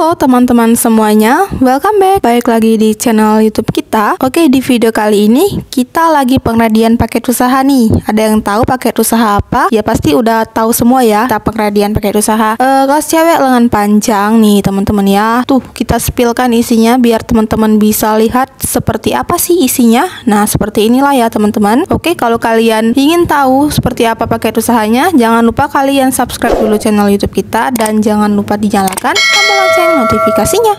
Halo teman-teman semuanya, welcome back. Balik lagi di channel YouTube kita. Oke, di video kali ini kita lagi pengredian paket usaha nih. Ada yang tahu paket usaha apa? Ya pasti udah tahu semua ya. Kita pengredian paket usaha kaos cewek lengan panjang nih teman-teman ya. Tuh kita spillkan isinya biar teman-teman bisa lihat seperti apa sih isinya. Nah seperti inilah ya teman-teman. Oke, kalau kalian ingin tahu seperti apa paket usahanya, jangan lupa kalian subscribe dulu channel YouTube kita dan jangan lupa dinyalakan tombol lonceng notifikasinya.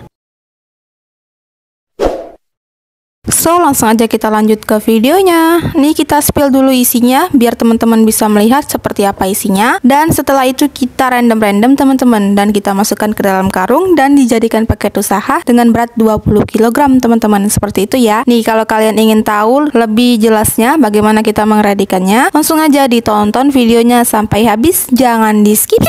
So langsung aja kita lanjut ke videonya. Nih kita spill dulu isinya biar teman-teman bisa melihat seperti apa isinya. Dan setelah itu kita random teman-teman, dan kita masukkan ke dalam karung dan dijadikan paket usaha dengan berat 20 kg teman-teman. Seperti itu ya. Nih kalau kalian ingin tahu lebih jelasnya bagaimana kita mengredikannya, langsung aja ditonton videonya sampai habis, jangan di skip.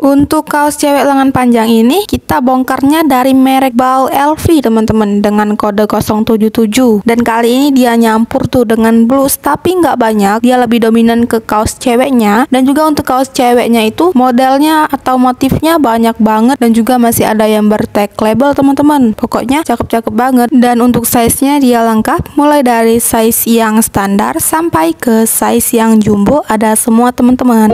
Untuk kaos cewek lengan panjang ini kita bongkarnya dari merek Bal LV teman-teman dengan kode 077, dan kali ini dia nyampur tuh dengan blus tapi nggak banyak, dia lebih dominan ke kaos ceweknya. Dan juga untuk kaos ceweknya itu modelnya atau motifnya banyak banget dan juga masih ada yang bertag label teman-teman. Pokoknya cakep-cakep banget. Dan untuk size-nya dia lengkap, mulai dari size yang standar sampai ke size yang jumbo ada semua teman-teman.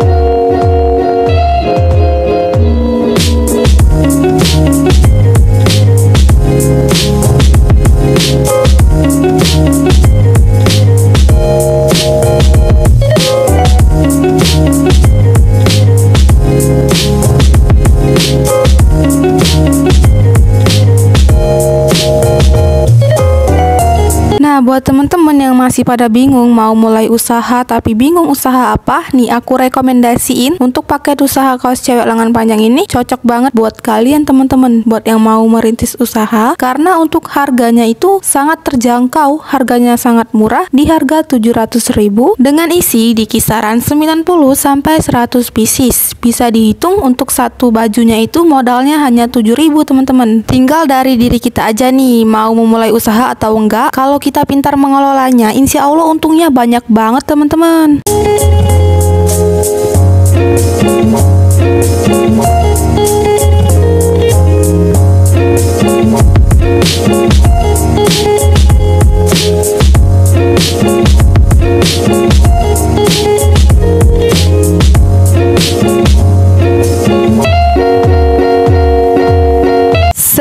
Nah, buat teman-teman yang masih pada bingung mau mulai usaha tapi bingung usaha apa, nih aku rekomendasiin untuk paket usaha kaos cewek lengan panjang ini cocok banget buat kalian teman-teman, buat yang mau merintis usaha, karena untuk harganya itu sangat terjangkau, harganya sangat murah di harga 700.000 dengan isi di kisaran 90 sampai 100 pieces. Bisa dihitung untuk satu bajunya itu modalnya hanya 7.000 teman-teman. Tinggal dari diri kita aja nih mau memulai usaha atau enggak. Kalau kita pintar mengelolanya, insya Allah untungnya banyak banget teman-teman.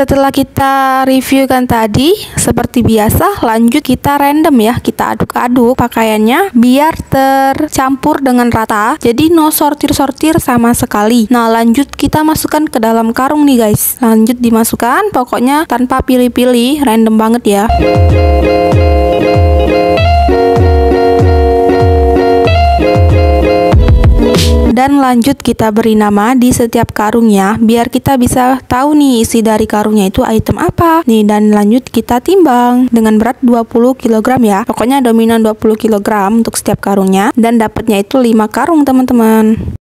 Setelah kita reviewkan tadi, seperti biasa lanjut kita random ya, kita aduk-aduk pakaiannya biar tercampur dengan rata, jadi no sortir-sortir sama sekali. Nah lanjut kita masukkan ke dalam karung nih guys, lanjut dimasukkan, pokoknya tanpa pilih-pilih, random banget ya. Dan lanjut kita beri nama di setiap karungnya biar kita bisa tahu nih isi dari karungnya itu item apa nih. Dan lanjut kita timbang dengan berat 20 kg ya, pokoknya dominan 20 kg untuk setiap karungnya, dan dapatnya itu 5 karung teman-teman.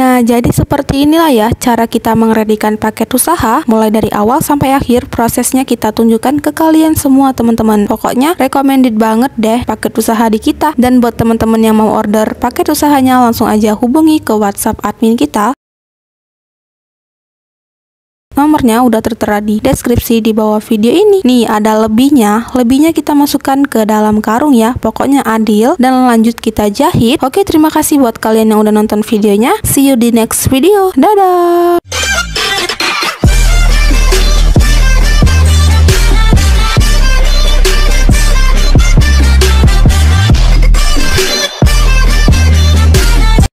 Nah, jadi seperti inilah ya cara kita mengredikan paket usaha. Mulai dari awal sampai akhir prosesnya kita tunjukkan ke kalian semua teman-teman. Pokoknya recommended banget deh paket usaha di kita. Dan buat teman-teman yang mau order paket usahanya, langsung aja hubungi ke WhatsApp admin kita Nomornya udah tertera di deskripsi di bawah video ini. Nih ada lebihnya kita masukkan ke dalam karung ya. Pokoknya adil, dan lanjut kita jahit. Oke, terima kasih buat kalian yang udah nonton videonya. See you di next video. Dadah.